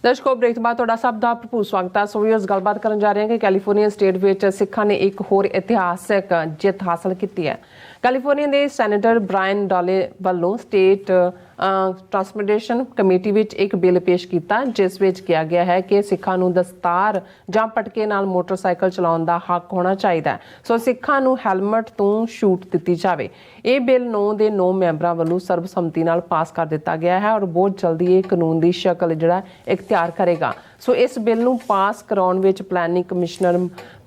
ਦਰਸ਼ਕੋ break ਤੋਂ ਬਾਅਦ ਤੁਹਾਡਾ ਸਭ ਦਾ ਭਰਪੂਰ ਸਵਾਗਤ ਹੈ। ਸੋ ਵੀਅਰਸ ਗੱਲਬਾਤ ਕਰਨ ਜਾ ਰਹੇ ਹਾਂ ਕਿ ਕੈਲੀਫੋਰਨੀਆ ਸਟੇਟ ਵਿੱਚ ਸਿੱਖਾਂ ਨੇ ਇੱਕ ਹੋਰ ਇਤਿਹਾਸਕ ਜਿੱਤ ਹਾਸਲ ਕੀਤੀ ਹੈ। ਕੈਲੀਫੋਰਨੀਆ ਦੇ ਸੈਨੇਟਰ ਬ੍ਰਾਇਨ ਡਾਲੇ ਵੱਲੋਂ ਸਟੇਟ ਟਰਾਂਸਪੋਰਟੇਸ਼ਨ ਕਮੇਟੀ ਵਿੱਚ ਇੱਕ ਬਿੱਲ ਪੇਸ਼ ਕੀਤਾ ਜਿਸ ਵਿੱਚ ਕਿਹਾ ਗਿਆ ਹੈ ਕਿ ਸਿੱਖਾਂ ਨੂੰ ਦਸਤਾਰ ਜਾਂ ਪਟਕੇ ਨਾਲ ਮੋਟਰਸਾਈਕਲ ਚਲਾਉਣ ਦਾ ਹੱਕ ਹੋਣਾ ਚਾਹੀਦਾ ਹੈ। ਸੋ ਸਿੱਖਾਂ ਨੂੰ ਹੈਲਮਟ ਤੋਂ ਛੂਟ ਦਿੱਤੀ ਜਾਵੇ। ਇਹ ਬਿੱਲ 9 ਦੇ 9 ਮੈਂਬਰਾਂ ਵੱਲੋਂ ਸਰਬਸੰਮਤੀ ਨਾਲ ਪਾਸ ਕਰ ਦਿੱਤਾ ਗਿਆ ਹੈ ਔਰ ਬਹੁਤ ਜਲਦੀ ਇਹ ਕਾਨੂੰਨ ਦੀ ਸ਼ਕਲ ਜਿਹੜਾ ਇਖਤਿਆਰ ਕਰੇਗਾ। ਸੋ ਇਸ ਬਿੱਲ ਨੂੰ ਪਾਸ ਕਰਾਉਣ ਵਿੱਚ ਪਲੈਨਿੰਗ ਕਮਿਸ਼ਨਰ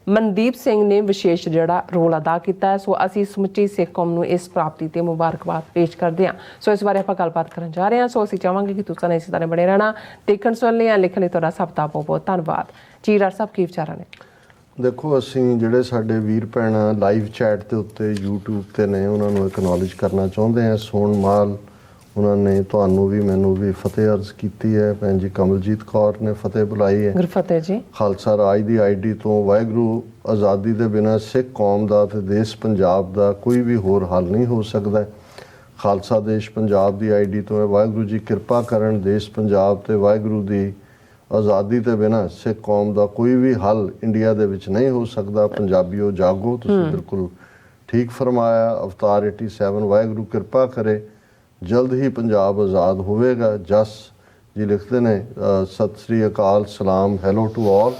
ਮਨਦੀਪ ਸਿੰਘ ਨੇ ਵਿਸ਼ੇਸ਼ ਜਿਹੜਾ ਰੋਲ ਅਦਾ ਕੀਤਾ ਹੈ। ਸੋ ਅਸੀਂ ਸਮੁੱਚੀ ਸਿੱਖ ਕੌਮ ਨੂੰ ਇਸ ਪ੍ਰਾਪਤੀ ਤੇ ਮੁਬਾਰਕਬਾਦ ਪੇਸ਼ ਕਰਦੇ ਹਾਂ। ਸੋ ਇਸ ਬਾਰੇ ਆਪਾਂ ਗੱਲਬਾਤ ਕਰਨ ਜਾ ਰਹੇ ਹਾਂ। ਸੋ ਅਸੀਂ ਚਾਹਾਂਗੇ ਕਿ ਤੁਸੀਂ ਇਸੇ ਤਰ੍ਹਾਂ ਬਣੇ ਰਹਿਣਾ। ਦੇਖਣ ਸੁਣਨ ਲਈ ਲਿਖਣ ਲਈ ਤੁਹਾਡਾ ਸਭ ਦਾ ਬਹੁਤ ਬਹੁਤ ਧੰਨਵਾਦ ਜੀ। ਡਾਕਟਰ ਸਾਹਿਬ ਕੀ ਵਿਚਾਰਾਂ ਨੇ? ਦੇਖੋ, ਅਸੀਂ ਜਿਹੜੇ ਸਾਡੇ ਵੀਰ ਭੈਣਾਂ ਲਾਈਵ ਚੈਟ ਦੇ ਉੱਤੇ YouTube ਤੇ ਨੇ ਉਹਨਾਂ ਨੂੰ ਐਕਨੋਲੇਜ ਕਰਨਾ ਚਾਹੁੰਦੇ ਹਾਂ। ਸੋਨਮਾਲ ਉਹਨਾਂ ਨੇ ਤੁਹਾਨੂੰ ਵੀ ਮੈਨੂੰ ਵੀ ਫਤਿਹ ਅਰਜ਼ ਕੀਤੀ ਹੈ। ਭੈਣ ਜੀ ਕਮਲਜੀਤ ਕੌਰ ਨੇ ਫਤਿਹ ਬੁਲਾਈ ਹੈ। ਗੁਰਫਤਿਹ ਜੀ। ਖਾਲਸਾ ਰਾਜ ਦੀ ਆਈਡੀ ਤੋਂ ਵਾਹਿਗੁਰੂ ਆਜ਼ਾਦੀ ਦੇ ਬਿਨਾਂ ਸਿੱਖ ਕੌਮ ਦਾ ਤੇ ਦੇਸ਼ ਪੰਜਾਬ ਦਾ ਕੋਈ ਵੀ ਹੋਰ ਹੱਲ ਨਹੀਂ ਹੋ ਸਕਦਾ। ਖਾਲਸਾ ਦੇਸ਼ ਪੰਜਾਬ ਦੀ ਆਈਡੀ ਤੋਂ ਹੈ ਵਾਹਿਗੁਰੂ ਜੀ ਕਿਰਪਾ ਕਰਨ ਦੇਸ਼ ਪੰਜਾਬ ਤੇ ਵਾਹਿਗੁਰੂ ਦੀ ਆਜ਼ਾਦੀ ਦੇ ਬਿਨਾਂ ਸਿੱਖ ਕੌਮ ਦਾ ਕੋਈ ਵੀ ਹੱਲ ਇੰਡੀਆ ਦੇ ਵਿੱਚ ਨਹੀਂ ਹੋ ਸਕਦਾ। ਪੰਜਾਬੀਓ ਜਾਗੋ, ਤੁਸੀਂ ਬਿਲਕੁਲ ਠੀਕ ਫਰਮਾਇਆ। ਅਵਤਾਰ 87 ਵਾਹਿਗੁਰੂ ਕਿਰਪਾ ਕਰੇ ਜਲਦ ਹੀ ਪੰਜਾਬ ਆਜ਼ਾਦ ਹੋਵੇਗਾ। ਜਸ ਜੀ ਲਿਖਦੇ ਨੇ ਸਤਿ ਸ੍ਰੀ ਅਕਾਲ, ਸਲਾਮ, hello to all.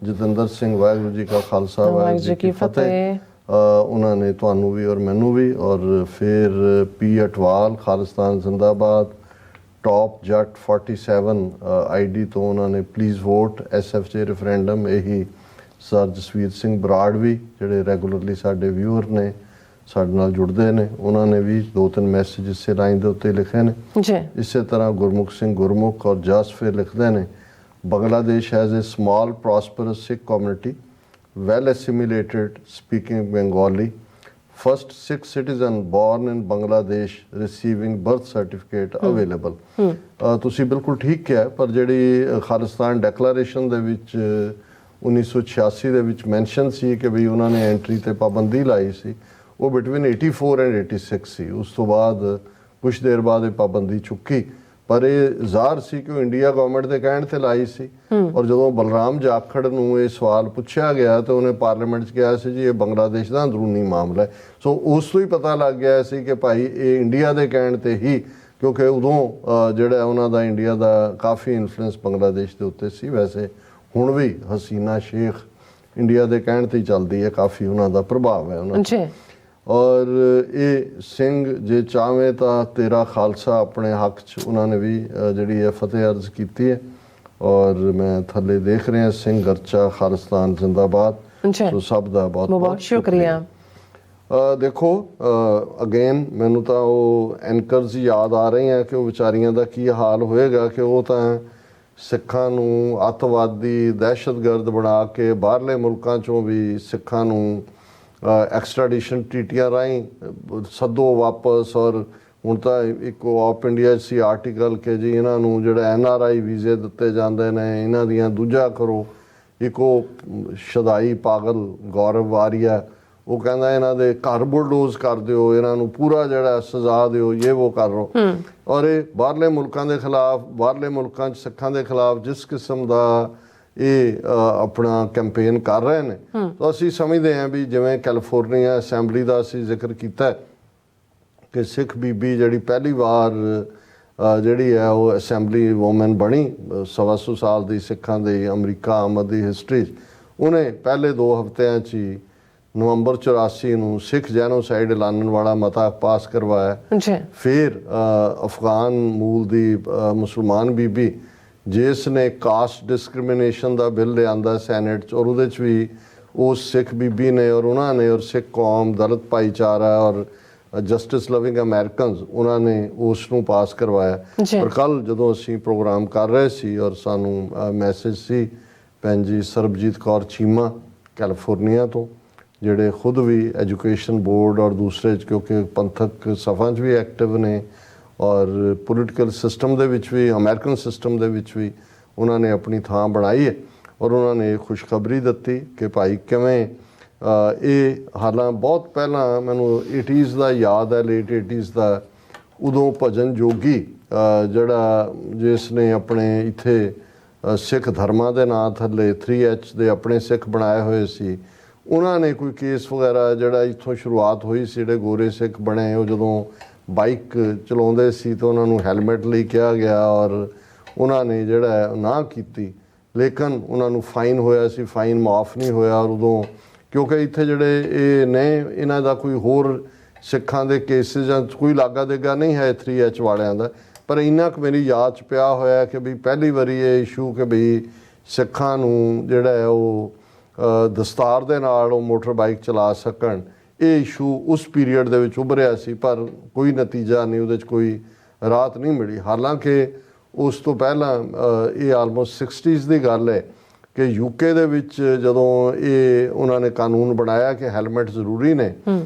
Jatinder Singh Waheguru ji ਕਾ ਖਾਲਸਾ ਵਾਹਿਗੁਰੂ ਜੀ ਕੀ ਫਤਿਹ। ਉਹਨਾਂ ਨੇ ਤੁਹਾਨੂੰ ਵੀ ਔਰ ਮੈਨੂੰ ਵੀ। ਔਰ ਫਿਰ ਪੀ ਅਟਵਾਲ ਖਾਲਿਸਤਾਨ ਜ਼ਿੰਦਾਬਾਦ। ਟੌਪ ਜੱਟ 47 ਆਈਡੀ ਤੋਂ ਉਹਨਾਂ ਨੇ ਪਲੀਜ਼ ਵੋਟ SFJ ਰੈਫਰੈਂਡਮ। ਇਹੀ ਸਰ ਜਸਵੀਰ ਸਿੰਘ ਬਰਾੜ ਵੀ ਜਿਹੜੇ ਰੈਗੂਲਰਲੀ ਸਾਡੇ ਵਿਊਅਰ ਨੇ, ਸਾਡੇ ਨਾਲ ਜੁੜਦੇ ਨੇ, ਉਹਨਾਂ ਨੇ ਵੀ 2-3 ਮੈਸੇਜ ਇਸੇ ਲਾਈਨ ਦੇ ਉੱਤੇ ਲਿਖੇ ਨੇ ਜੀ। ਇਸੇ ਤਰ੍ਹਾਂ ਗੁਰਮੁਖ ਸਿੰਘ ਗੁਰਮੁਖ ਔਰ ਜਸ ਫਿਰ ਲਿਖਦੇ ਨੇ Bangladesh has a small prosperous Sikh community well assimilated speaking Bengali, first Sikh citizen born in Bangladesh receiving birth certificate available। ਤੁਸੀਂ ਬਿਲਕੁਲ ਠੀਕ ਕਿਹਾ, ਪਰ ਜਿਹੜੀ ਖਾਲਿਸਤਾਨ ਡੈਕਲੇਰੇਸ਼ਨ ਦੇ ਵਿੱਚ 1986 ਦੇ ਵਿੱਚ ਮੈਂਸ਼ਨ ਸੀ ਕਿ ਵੀ ਉਹਨਾਂ ਨੇ ਐਂਟਰੀ ਤੇ ਪਾਬੰਦੀ ਲਾਈ ਸੀ, ਉਹ ਬਿਟਵੀਨ 84 ਐਂਡ 86 ਸੀ। ਉਸ ਤੋਂ ਬਾਅਦ ਕੁਛ ਦੇਰ ਬਾਅਦ ਇਹ ਪਾਬੰਦੀ ਚੁੱਕੀ, ਪਰ ਇਹ ਜ਼ਾਹਰ ਸੀ ਕਿ ਉਹ ਇੰਡੀਆ ਗਵਰਨਮੈਂਟ ਦੇ ਕਹਿਣ ਤੇ ਲਾਈ ਸੀ। ਔਰ ਜਦੋਂ ਬਲਰਾਮ ਜਾਖੜ ਨੂੰ ਇਹ ਸਵਾਲ ਪੁੱਛਿਆ ਗਿਆ ਤਾਂ ਉਹਨੇ ਪਾਰਲੀਮੈਂਟ 'ਚ ਕਿਹਾ ਸੀ ਜੀ ਇਹ ਬੰਗਲਾਦੇਸ਼ ਦਾ ਅੰਦਰੂਨੀ ਮਾਮਲਾ ਹੈ। ਸੋ ਉਸ ਤੋਂ ਹੀ ਪਤਾ ਲੱਗ ਗਿਆ ਸੀ ਕਿ ਭਾਈ ਇਹ ਇੰਡੀਆ ਦੇ ਕਹਿਣ ਤੇ ਹੀ, ਕਿਉਂਕਿ ਉਦੋਂ ਜਿਹੜਾ ਉਹਨਾਂ ਦਾ ਇੰਡੀਆ ਦਾ ਕਾਫੀ ਇਨਫਲੂਐਂਸ ਬੰਗਲਾਦੇਸ਼ ਦੇ ਉੱਤੇ ਸੀ। ਵੈਸੇ ਹੁਣ ਵੀ ਹਸੀਨਾ ਸ਼ੇਖ ਇੰਡੀਆ ਦੇ ਕਹਿਣ ਤੇ ਹੀ ਚੱਲਦੀ ਹੈ, ਕਾਫੀ ਉਹਨਾਂ ਦਾ ਪ੍ਰਭਾਵ ਹੈ ਉਹਨਾਂ 'ਤੇ। ਔਰ ਇਹ ਸਿੰਘ ਜੇ ਚਾਹਵੇਂ ਤਾਂ ਤੇਰਾ ਖਾਲਸਾ ਆਪਣੇ ਹੱਕ 'ਚ ਉਹਨਾਂ ਨੇ ਵੀ ਜਿਹੜੀ ਹੈ ਫਤਿਹ ਅਰਜ਼ ਕੀਤੀ ਹੈ। ਔਰ ਮੈਂ ਥੱਲੇ ਦੇਖ ਰਿਹਾ ਸਿੰਘ ਗਰਚਾ ਖਾਲਿਸਤਾਨ ਜ਼ਿੰਦਾਬਾਦ। ਸੋ ਸਭ ਦਾ ਬਹੁਤ ਬਹੁਤ ਸ਼ੁਕਰੀਆ। ਦੇਖੋ ਅਗੇਨ ਮੈਨੂੰ ਤਾਂ ਉਹ ਐਂਕਰਸ ਯਾਦ ਆ ਰਹੇ ਆ ਕਿ ਉਹ ਵਿਚਾਰੀਆਂ ਦਾ ਕੀ ਹਾਲ ਹੋਏਗਾ ਕਿ ਉਹ ਤਾਂ ਸਿੱਖਾਂ ਨੂੰ ਅੱਤਵਾਦੀ ਦਹਿਸ਼ਤਗਰਦ ਬਣਾ ਕੇ ਬਾਹਰਲੇ ਮੁਲਕਾਂ 'ਚੋਂ ਵੀ ਸਿੱਖਾਂ ਨੂੰ ਐਕਸਟ੍ਰਾਡੀਸ਼ਨ ਟ੍ਰੀਟੀਆਂ ਰਾਹੀਂ ਸੱਦੋ ਵਾਪਸ। ਔਰ ਹੁਣ ਤਾਂ ਇੱਕ ਆਫ ਇੰਡੀਆ ਸੀ ਆਰਟੀਕਲ ਕਿ ਜੀ ਇਹਨਾਂ ਨੂੰ ਜਿਹੜਾ NRI ਵੀਜ਼ੇ ਦਿੱਤੇ ਜਾਂਦੇ ਨੇ ਇਹਨਾਂ ਦੀਆਂ ਦੂਜਾ ਕਰੋ। ਇੱਕ ਉਹ ਸ਼ਦਾਈ ਪਾਗਲ ਗੌਰਵ ਵਾਰੀਆ ਉਹ ਕਹਿੰਦਾ ਇਹਨਾਂ ਦੇ ਘਰ ਬੁਲਡੋਜ਼ ਕਰ ਦਿਓ, ਇਹਨਾਂ ਨੂੰ ਪੂਰਾ ਜਿਹੜਾ ਸਜ਼ਾ ਦਿਓ, ਇਹ ਉਹ ਕਰ ਲਓ। ਔਰ ਇਹ ਬਾਹਰਲੇ ਮੁਲਕਾਂ ਦੇ ਖਿਲਾਫ, ਬਾਹਰਲੇ ਮੁਲਕਾਂ 'ਚ ਸਿੱਖਾਂ ਦੇ ਖਿਲਾਫ ਜਿਸ ਕਿਸਮ ਦਾ ਇਹ ਆਪਣਾ ਕੈਂਪੇਨ ਕਰ ਰਹੇ ਨੇ, ਤਾਂ ਅਸੀਂ ਸਮਝਦੇ ਹਾਂ ਵੀ ਜਿਵੇਂ ਕੈਲੀਫੋਰਨੀਆ ਅਸੈਂਬਲੀ ਦਾ ਅਸੀਂ ਜ਼ਿਕਰ ਕੀਤਾ ਕਿ ਸਿੱਖ ਬੀਬੀ ਜਿਹੜੀ ਪਹਿਲੀ ਵਾਰ ਜਿਹੜੀ ਹੈ ਉਹ ਅਸੈਂਬਲੀ ਵੂਮਨ ਬਣੀ 125 ਸਾਲ ਦੀ ਸਿੱਖਾਂ ਦੀ ਅਮਰੀਕਾ ਆਮਦ ਦੀ ਹਿਸਟਰੀ 'ਚ, ਉਹਨੇ ਪਹਿਲੇ 2 ਹਫ਼ਤਿਆਂ 'ਚ ਹੀ ਨਵੰਬਰ 84 ਨੂੰ ਸਿੱਖ ਜੈਨੋਸਾਈਡ ਐਲਾਨਣ ਵਾਲਾ ਮਤਾ ਪਾਸ ਕਰਵਾਇਆ। ਫਿਰ ਅਫਗਾਨ ਮੂਲ ਦੀ ਮੁਸਲਮਾਨ ਬੀਬੀ ਜਿਸ ਨੇ ਕਾਸਟ ਡਿਸਕ੍ਰਿਮੀਨੇਸ਼ਨ ਦਾ ਬਿੱਲ ਲਿਆਂਦਾ ਸੈਨੇਟ 'ਚ, ਔਰ ਉਹਦੇ 'ਚ ਵੀ ਉਸ ਸਿੱਖ ਬੀਬੀ ਨੇ ਔਰ ਉਹਨਾਂ ਨੇ ਔਰ ਸਿੱਖ ਕੌਮ ਦਲਿਤ ਭਾਈਚਾਰਾ ਔਰ ਜਸਟਿਸ ਲਵਿੰਗ ਅਮਰੀਕਨਸ ਉਹਨਾਂ ਨੇ ਉਸ ਨੂੰ ਪਾਸ ਕਰਵਾਇਆ। ਪਰ ਕੱਲ੍ਹ ਜਦੋਂ ਅਸੀਂ ਪ੍ਰੋਗਰਾਮ ਕਰ ਰਹੇ ਸੀ ਔਰ ਸਾਨੂੰ ਮੈਸੇਜ ਸੀ ਭੈਣ ਜੀ ਸਰਬਜੀਤ ਕੌਰ ਚੀਮਾ ਕੈਲੀਫੋਰਨੀਆ ਤੋਂ, ਜਿਹੜੇ ਖੁਦ ਵੀ ਐਜੂਕੇਸ਼ਨ ਬੋਰਡ ਔਰ ਦੂਸਰੇ 'ਚ ਕਿਉਂਕਿ ਪੰਥਕ ਸਭਾ 'ਚ ਵੀ ਐਕਟਿਵ ਨੇ ਔਰ ਪੋਲੀਟੀਕਲ ਸਿਸਟਮ ਦੇ ਵਿੱਚ ਵੀ, ਅਮਰੀਕਨ ਸਿਸਟਮ ਦੇ ਵਿੱਚ ਵੀ ਉਹਨਾਂ ਨੇ ਆਪਣੀ ਥਾਂ ਬਣਾਈ ਹੈ। ਔਰ ਉਹਨਾਂ ਨੇ ਖੁਸ਼ਖਬਰੀ ਦਿੱਤੀ ਕਿ ਭਾਈ ਕਿਵੇਂ ਇਹ ਹਾਲਾਂ ਬਹੁਤ ਪਹਿਲਾਂ ਮੈਨੂੰ 80s ਦਾ ਯਾਦ ਹੈ, ਲੇਟ 80s ਦਾ, ਉਦੋਂ ਭਜਨ ਜੋਗੀ ਜਿਹੜਾ ਜਿਸ ਨੇ ਆਪਣੇ ਇੱਥੇ ਸਿੱਖ ਧਰਮਾਂ ਦੇ ਨਾਂ ਥੱਲੇ 3H ਦੇ ਆਪਣੇ ਸਿੱਖ ਬਣਾਏ ਹੋਏ ਸੀ, ਉਹਨਾਂ ਨੇ ਕੋਈ ਕੇਸ ਵਗੈਰਾ ਜਿਹੜਾ ਇੱਥੋਂ ਸ਼ੁਰੂਆਤ ਹੋਈ ਸੀ, ਜਿਹੜੇ ਗੋਰੇ ਸਿੱਖ ਬਣੇ ਉਹ ਜਦੋਂ ਬਾਈਕ ਚਲਾਉਂਦੇ ਸੀ ਤਾਂ ਉਹਨਾਂ ਨੂੰ ਹੈਲਮਟ ਲਈ ਕਿਹਾ ਗਿਆ ਔਰ ਉਹਨਾਂ ਨੇ ਜਿਹੜਾ ਨਾ ਕੀਤੀ, ਲੇਕਿਨ ਉਹਨਾਂ ਨੂੰ ਫਾਈਨ ਹੋਇਆ ਸੀ, ਫਾਈਨ ਮਾਫ ਨਹੀਂ ਹੋਇਆ। ਔਰ ਉਦੋਂ ਕਿਉਂਕਿ ਇੱਥੇ ਜਿਹੜੇ ਇਹ ਨੇ ਇਹਨਾਂ ਦਾ ਕੋਈ ਹੋਰ ਸਿੱਖਾਂ ਦੇ ਕੇਸਿਸ ਜਾਂ ਕੋਈ ਲਾਗਾ ਦੇਗਾ ਨਹੀਂ ਹੈ 3H ਵਾਲਿਆਂ ਦਾ, ਪਰ ਇੰਨਾ ਕੁ ਮੇਰੀ ਯਾਦ 'ਚ ਪਿਆ ਹੋਇਆ ਕਿ ਵੀ ਪਹਿਲੀ ਵਾਰੀ ਇਹ ਇਸ਼ੂ ਕਿ ਵੀ ਸਿੱਖਾਂ ਨੂੰ ਜਿਹੜਾ ਹੈ ਉਹ ਦਸਤਾਰ ਦੇ ਨਾਲ ਉਹ ਮੋਟਰ ਬਾਈਕ ਚਲਾ ਸਕਣ, ਇਹ ਇਸ਼ੂ ਉਸ ਪੀਰੀਅਡ ਦੇ ਵਿੱਚ ਉੱਭਰਿਆ ਸੀ, ਪਰ ਕੋਈ ਨਤੀਜਾ ਨਹੀਂ, ਉਹਦੇ 'ਚ ਕੋਈ ਰਾਹਤ ਨਹੀਂ ਮਿਲੀ। ਹਾਲਾਂਕਿ ਉਸ ਤੋਂ ਪਹਿਲਾਂ ਇਹ ਆਲਮੋਸਟ 60s ਦੀ ਗੱਲ ਹੈ ਕਿ UK ਦੇ ਵਿੱਚ ਜਦੋਂ ਇਹ ਉਹਨਾਂ ਨੇ ਕਾਨੂੰਨ ਬਣਾਇਆ ਕਿ ਹੈਲਮਟ ਜ਼ਰੂਰੀ ਨੇ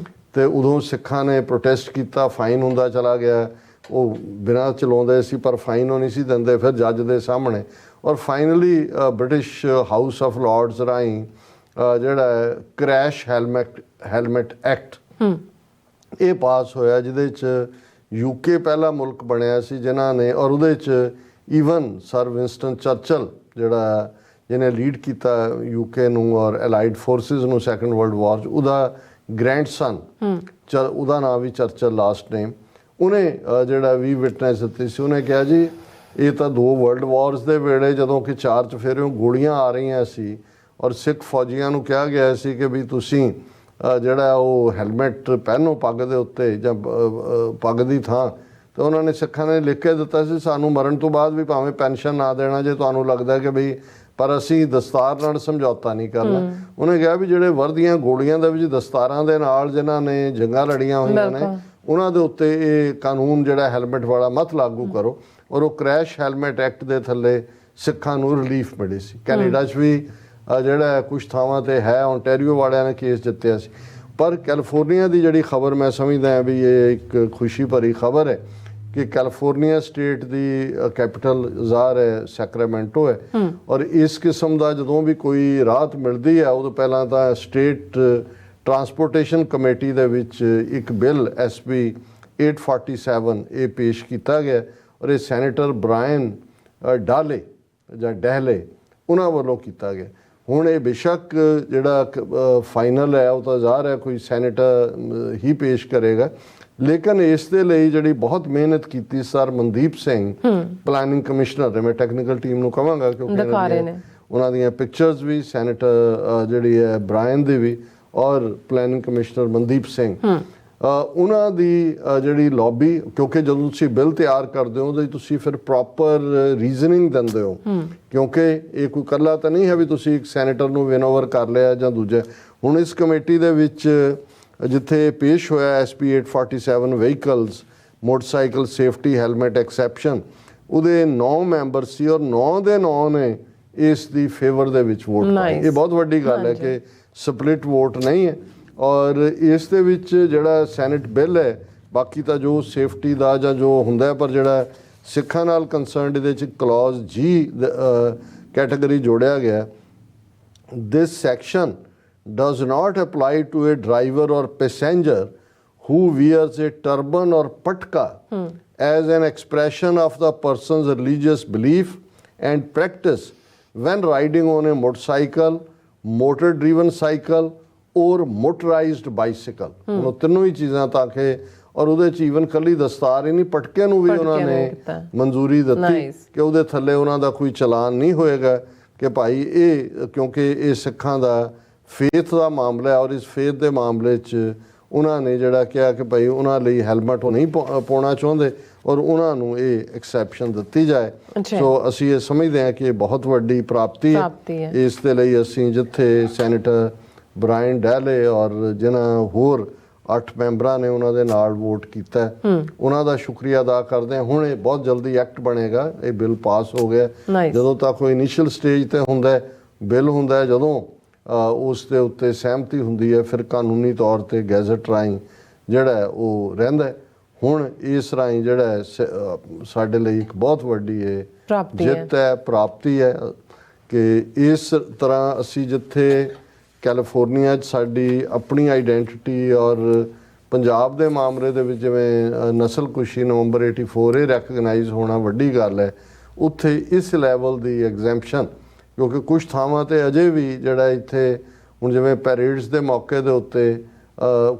ਤੇ ਉਦੋਂ ਸਿੱਖਾਂ ਨੇ ਪ੍ਰੋਟੈਸਟ ਕੀਤਾ, ਫਾਈਨ ਹੁੰਦਾ ਚਲਾ ਗਿਆ, ਉਹ ਬਿਨਾਂ ਚਲਾਉਂਦੇ ਸੀ ਪਰ ਫਾਈਨ ਉਹ ਨਹੀਂ ਸੀ ਦਿੰਦੇ, ਫਿਰ ਜੱਜ ਦੇ ਸਾਹਮਣੇ ਔਰ finally British house of Lords ਰਾਹੀਂ ਜਿਹੜਾ ਕ੍ਰੈਸ਼ ਹੈਲਮਟ ਐਕਟ ਇਹ ਪਾਸ ਹੋਇਆ, ਜਿਹਦੇ 'ਚ UK ਪਹਿਲਾ ਮੁਲਕ ਬਣਿਆ ਸੀ ਜਿਨ੍ਹਾਂ ਨੇ, ਔਰ ਉਹਦੇ 'ਚ ਈਵਨ ਸਰ ਵਿੰਸਟਨ ਚਰਚਲ ਜਿਹੜਾ ਜਿਹਨੇ ਲੀਡ ਕੀਤਾ UK ਨੂੰ ਔਰ ਐਲਾਈਡ ਫੋਰਸਿਸ ਨੂੰ ਸੈਕੰਡ ਵਰਲਡ ਵਾਰ 'ਚ, ਉਹਦਾ ਗ੍ਰੈਂਡਸਨ ਉਹਦਾ ਨਾਮ ਵੀ ਚਰਚਲ ਲਾਸਟ ਨੇਮ, ਉਹਨੇ ਜਿਹੜਾ ਵੀ ਵਿਟਨੈਸ ਦਿੱਤੀ ਸੀ, ਉਹਨੇ ਕਿਹਾ ਜੀ ਇਹ ਤਾਂ 2 ਵਰਲਡ ਵਾਰਸ ਦੇ ਵੇਲੇ ਜਦੋਂ ਕਿ 4 ਚੁਫੇਰਿਓਂ ਗੋਲੀਆਂ ਆ ਰਹੀਆਂ ਸੀ ਔਰ ਸਿੱਖ ਫੌਜੀਆਂ ਨੂੰ ਕਿਹਾ ਗਿਆ ਸੀ ਕਿ ਵੀ ਤੁਸੀਂ ਜਿਹੜਾ ਉਹ ਹੈਲਮਟ ਪਹਿਨੋ ਪੱਗ ਦੇ ਉੱਤੇ ਜਾਂ ਪੱਗ ਦੀ ਥਾਂ, ਤਾਂ ਉਹਨਾਂ ਨੇ ਸਿੱਖਾਂ ਨੇ ਲਿਖ ਕੇ ਦਿੱਤਾ ਸੀ ਸਾਨੂੰ ਮਰਨ ਤੋਂ ਬਾਅਦ ਵੀ ਭਾਵੇਂ ਪੈਨਸ਼ਨ ਨਾ ਦੇਣਾ ਜੇ ਤੁਹਾਨੂੰ ਲੱਗਦਾ ਕਿ ਵੀ, ਪਰ ਅਸੀਂ ਦਸਤਾਰ ਨਾਲ ਸਮਝੌਤਾ ਨਹੀਂ ਕਰਨਾ। ਉਹਨੇ ਕਿਹਾ ਵੀ ਜਿਹੜੇ ਵਰਦੀਆਂ ਗੋਲੀਆਂ ਦੇ ਵਿੱਚ ਦਸਤਾਰਾਂ ਦੇ ਨਾਲ ਜਿਨ੍ਹਾਂ ਨੇ ਜੰਗਾਂ ਲੜੀਆਂ ਹੋਈਆਂ ਨੇ ਉਹਨਾਂ ਦੇ ਉੱਤੇ ਇਹ ਕਾਨੂੰਨ ਜਿਹੜਾ ਹੈਲਮਟ ਵਾਲਾ ਮਤ ਲਾਗੂ ਕਰੋ, ਔਰ ਉਹ ਕ੍ਰੈਸ਼ ਹੈਲਮਟ ਐਕਟ ਦੇ ਥੱਲੇ ਸਿੱਖਾਂ ਨੂੰ ਰਿਲੀਫ ਮਿਲੀ ਸੀ। ਕੈਨੇਡਾ 'ਚ ਵੀ ਜਿਹੜਾ ਕੁਛ ਥਾਵਾਂ ਤੇ ਹੈ, ਓਨਟਾਰੀਓ ਵਾਲਿਆਂ ਨੇ ਕੇਸ ਜਿੱਤਿਆ ਸੀ, ਪਰ ਕੈਲੀਫੋਰਨੀਆ ਦੀ ਜਿਹੜੀ ਖਬਰ ਮੈਂ ਸਮਝਦਾ ਹਾਂ ਵੀ ਇਹ ਇੱਕ ਖੁਸ਼ੀ ਭਰੀ ਖਬਰ ਹੈ ਕਿ ਕੈਲੀਫੋਰਨੀਆ ਸਟੇਟ ਦੀ ਕੈਪੀਟਲ ਜ਼ਾਹਰ ਹੈ ਸੈਕਰਾਮੈਂਟੋ ਹੈ, ਔਰ ਇਸ ਕਿਸਮ ਦਾ ਜਦੋਂ ਵੀ ਕੋਈ ਰਾਹਤ ਮਿਲਦੀ ਹੈ ਉਦੋਂ ਪਹਿਲਾਂ ਤਾਂ ਸਟੇਟ ਟਰਾਂਸਪੋਰਟੇਸ਼ਨ ਕਮੇਟੀ ਦੇ ਵਿੱਚ ਇੱਕ ਬਿੱਲ SB 847 ਇਹ ਪੇਸ਼ ਕੀਤਾ ਗਿਆ ਔਰ ਇਹ ਸੈਨੇਟਰ ਬ੍ਰਾਇਨ ਡਾਲੇ ਜਾਂ ਡਹਿਲੇ ਉਹਨਾਂ ਵੱਲੋਂ ਕੀਤਾ ਗਿਆ। ਹੁਣ ਇਹ ਬੇਸ਼ੱਕ ਜਿਹੜਾ ਫਾਈਨਲ ਹੈ ਉਹ ਤਾਂ ਜ਼ਾਹਰ ਹੈ ਕੋਈ ਸੈਨੇਟਰ ਹੀ ਪੇਸ਼ ਕਰੇਗਾ, ਲੇਕਿਨ ਇਸ ਦੇ ਲਈ ਜਿਹੜੀ ਬਹੁਤ ਮਿਹਨਤ ਕੀਤੀ sir Mandeep Singh planning commissioner ਨੇ, ਮੈਂ ਟੈਕਨੀਕਲ ਟੀਮ ਨੂੰ ਕਹਾਂਗਾ ਕਿਉਂਕਿ ਉਹਨਾਂ ਦੀਆਂ ਪਿਕਚਰਸ ਵੀ ਸੈਨੇਟਰ ਜਿਹੜੀ ਹੈ ਬ੍ਰਾਇਨ ਦੀ ਵੀ ਔਰ ਪਲਾਨਿੰਗ ਕਮਿਸ਼ਨਰ ਮਨਦੀਪ ਸਿੰਘ ਉਹਨਾਂ ਦੀ ਜਿਹੜੀ ਲੌਬੀ, ਕਿਉਂਕਿ ਜਦੋਂ ਤੁਸੀਂ ਬਿੱਲ ਤਿਆਰ ਕਰਦੇ ਹੋ ਉਹਦੇ ਤੁਸੀਂ ਫਿਰ ਪ੍ਰੋਪਰ ਰੀਜ਼ਨਿੰਗ ਦਿੰਦੇ ਹੋ, ਕਿਉਂਕਿ ਇਹ ਕੋਈ ਇਕੱਲਾ ਤਾਂ ਨਹੀਂ ਹੈ ਵੀ ਤੁਸੀਂ ਇੱਕ ਸੈਨੇਟਰ ਨੂੰ ਵਿਨ ਓਵਰ ਕਰ ਲਿਆ ਜਾਂ ਦੂਜਾ। ਹੁਣ ਇਸ ਕਮੇਟੀ ਦੇ ਵਿੱਚ ਜਿੱਥੇ ਪੇਸ਼ ਹੋਇਆ SB 847 vehicles motorcycle safety helmet exception, ਉਹਦੇ 9 ਮੈਂਬਰ ਸੀ ਔਰ 9 ਦੇ 9 ਨੇ ਇਸ ਦੀ ਫੇਵਰ ਦੇ ਵਿੱਚ ਵੋਟ ਪਾਈ। ਇਹ ਬਹੁਤ ਵੱਡੀ ਗੱਲ ਹੈ ਕਿ ਸਪਲਿਟ ਵੋਟ ਨਹੀਂ ਹੈ। ਔਰ ਇਸ ਦੇ ਵਿੱਚ ਜਿਹੜਾ ਸੈਨੇਟ ਬਿੱਲ ਹੈ, ਬਾਕੀ ਤਾਂ ਜੋ ਸੇਫਟੀ ਦਾ ਜਾਂ ਜੋ ਹੁੰਦਾ, ਪਰ ਜਿਹੜਾ ਸਿੱਖਾਂ ਨਾਲ ਕੰਸਰਨਡ ਇਹਦੇ ਵਿੱਚ ਕਲੌਜ਼ G ਕੈਟਾਗਰੀ ਜੋੜਿਆ ਗਿਆ, ਦਿਸ section does not apply to a driver or passenger who wears a turban or patka as an expression of the person's religious belief and practice when riding on a motorcycle, motor driven cycle or motorized bicycle। ਉਹ ਤਿੰਨੋਂ ਹੀ ਚੀਜ਼ਾਂ ਤਾਂ ਕਿ ਔਰ ਉਹਦੇ 'ਚ even ਕੱਲੀ ਦਸਤਾਰ ਹੀ ਨਹੀਂ, ਪਟਕੇ ਨੂੰ ਵੀ ਉਹਨਾਂ ਨੇ ਮਨਜ਼ੂਰੀ ਦਿੱਤੀ ਕਿ ਉਹਦੇ ਥੱਲੇ ਉਹਨਾਂ ਦਾ ਕੋਈ ਚਲਾਨ ਨਹੀਂ ਹੋਏਗਾ ਕਿ ਭਾਈ ਇਹ, ਕਿਉਂਕਿ ਇਹ ਸਿੱਖਾਂ ਦਾ ਫੇਥ ਦਾ ਮਾਮਲਾ ਹੈ ਔਰ ਇਸ ਫੇਥ ਦੇ ਮਾਮਲੇ 'ਚ ਉਹਨਾਂ ਨੇ ਜਿਹੜਾ ਕਿਹਾ ਕਿ ਭਾਈ ਉਹਨਾਂ ਲਈ ਹੈਲਮਟ ਉਹ ਨਹੀਂ ਪਾਉਣਾ ਚਾਹੁੰਦੇ ਔਰ ਉਹਨਾਂ ਨੂੰ ਇਹ ਐਕਸੈਪਸ਼ਨ ਦਿੱਤੀ ਜਾਏ। ਸੋ ਅਸੀਂ ਇਹ ਸਮਝਦੇ ਹਾਂ ਕਿ ਇਹ ਬਹੁਤ ਵੱਡੀ ਪ੍ਰਾਪਤੀ ਹੈ। ਇਸ ਦੇ ਲਈ ਅਸੀਂ ਜਿੱਥੇ ਸੈਨੇਟਰ ਬ੍ਰਾਇਨ ਡੈਲੇ ਔਰ ਜਿਨ੍ਹਾਂ ਹੋਰ 8 ਮੈਂਬਰਾਂ ਨੇ ਉਹਨਾਂ ਦੇ ਨਾਲ ਵੋਟ ਕੀਤਾ, ਉਹਨਾਂ ਦਾ ਸ਼ੁਕਰੀਆ ਅਦਾ ਕਰਦੇ ਹਾਂ। ਹੁਣ ਇਹ ਬਹੁਤ ਜਲਦੀ ਐਕਟ ਬਣੇਗਾ, ਇਹ ਬਿੱਲ ਪਾਸ ਹੋ ਗਿਆ। ਜਦੋਂ ਤੱਕ ਕੋਈ ਇਨੀਸ਼ੀਅਲ ਸਟੇਜ ਤੇ ਹੁੰਦਾ ਬਿੱਲ ਹੁੰਦਾ, ਜਦੋਂ ਉਸ ਦੇ ਉੱਤੇ ਸਹਿਮਤੀ ਹੁੰਦੀ ਹੈ ਫਿਰ ਕਾਨੂੰਨੀ ਤੌਰ ਤੇ ਗੈਜ਼ਟ ਰਾਹੀਂ ਜਿਹੜਾ ਉਹ ਰਹਿੰਦਾ। ਹੁਣ ਇਸ ਰਾਹੀਂ ਜਿਹੜਾ ਸਾਡੇ ਲਈ ਇੱਕ ਬਹੁਤ ਵੱਡੀ ਜਿੱਤ ਹੈ, ਪ੍ਰਾਪਤੀ ਹੈ ਕਿ ਇਸ ਤਰ੍ਹਾਂ ਅਸੀਂ ਜਿੱਥੇ ਕੈਲੀਫੋਰਨੀਆ 'ਚ ਸਾਡੀ ਆਪਣੀ ਆਈਡੈਂਟੀਟੀ ਔਰ ਪੰਜਾਬ ਦੇ ਮਾਮਲੇ ਦੇ ਵਿੱਚ ਜਿਵੇਂ ਨਸਲਕੁਸ਼ੀ ਨਵੰਬਰ 84 ਇਹ ਰੈਕਗਨਾਈਜ਼ ਹੋਣਾ ਵੱਡੀ ਗੱਲ ਹੈ, ਉੱਥੇ ਇਸ ਲੈਵਲ ਦੀ ਐਗਜ਼ੈਂਪਸ਼ਨ, ਕਿਉਂਕਿ ਕੁਝ ਥਾਵਾਂ ਤੇ ਅਜੇ ਵੀ ਜਿਹੜਾ ਇੱਥੇ ਹੁਣ ਜਿਵੇਂ ਪੈਰੇਡਸ ਦੇ ਮੌਕੇ ਦੇ ਉੱਤੇ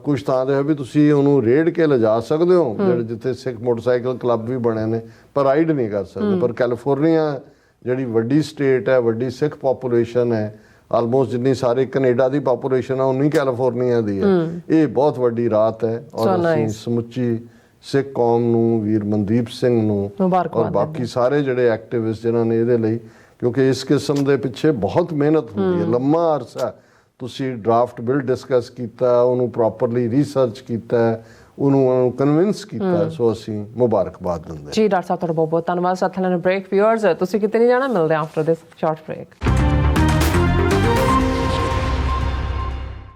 ਕੁਝ ਥਾਂ ਦੇ ਹੈ ਵੀ ਤੁਸੀਂ ਉਹਨੂੰ ਰੇਡ ਕੇ ਲਿਜਾ ਸਕਦੇ ਹੋ, ਜਿਹੜੇ ਜਿੱਥੇ ਸਿੱਖ ਮੋਟਰਸਾਈਕਲ ਕਲੱਬ ਵੀ ਬਣੇ ਨੇ, ਪਰ ਰਾਈਡ ਨਹੀਂ ਕਰ ਸਕਦੇ। ਪਰ ਕੈਲੀਫੋਰਨੀਆ ਜਿਹੜੀ ਵੱਡੀ ਸਟੇਟ ਹੈ, ਵੱਡੀ ਸਿੱਖ ਪੋਪੂਲੇਸ਼ਨ ਹੈ, ਆਲਮੋਸਟ ਜਿੰਨੀ ਸਾਰੇ ਕੈਨੇਡਾ ਦੀ ਪੋਪੂਲੇਸ਼ਨ ਹੈ ਉਨੀ ਕੈਲੀਫੋਰਨੀਆ ਦੀ ਹੈ। ਇਹ ਬਹੁਤ ਵੱਡੀ ਰਾਤ ਹੈ ਔਰ ਅਸੀਂ ਸਮੁੱਚੀ ਸਿੱਖ ਕੌਮ ਨੂੰ, ਵੀਰ ਮਨਦੀਪ ਸਿੰਘ ਨੂੰ ਔਰ ਬਾਕੀ ਸਾਰੇ ਜਿਹੜੇ ਐਕਟਿਵਿਸਟ ਜਿਨ੍ਹਾਂ ਨੇ ਇਹਦੇ ਲਈ, ਕਿਉਂਕਿ ਇਸ ਕਿਸਮ ਦੇ ਪਿੱਛੇ ਬਹੁਤ ਮਿਹਨਤ ਹੁੰਦੀ ਹੈ, ਲੰਮਾ ਅਰਸਾ ਤੁਸੀਂ ਡਰਾਫਟ ਬਿੱਲ ਡਿਸਕਸ ਕੀਤਾ, ਉਹਨੂੰ ਪ੍ਰੋਪਰਲੀ ਰਿਸਰਚ ਕੀਤਾ, ਉਹਨੂੰ ਕਨਵਿੰਸ ਕੀਤਾ, ਸੋ ਅਸੀਂ ਮੁਬਾਰਕਬਾਦ ਦਿੰਦੇ। ਜੀ ਡਾਕਟਰ ਸਾਹਿਬ ਤੁਹਾਡਾ ਬਹੁਤ ਬਹੁਤ ਧੰਨਵਾਦ। ਸਾਥੀਆਂ ਨੂੰ ਬ੍ਰੇਕ ਵਿਊਅਰਸ, ਤੁਸੀਂ ਕਿਤੇ ਨਹੀਂ ਜਾਣਾ, ਮਿਲਦੇ ਆਫਟਰ ਦਿਸ ਸ਼ਾਰਟ ਬ੍ਰੇਕ।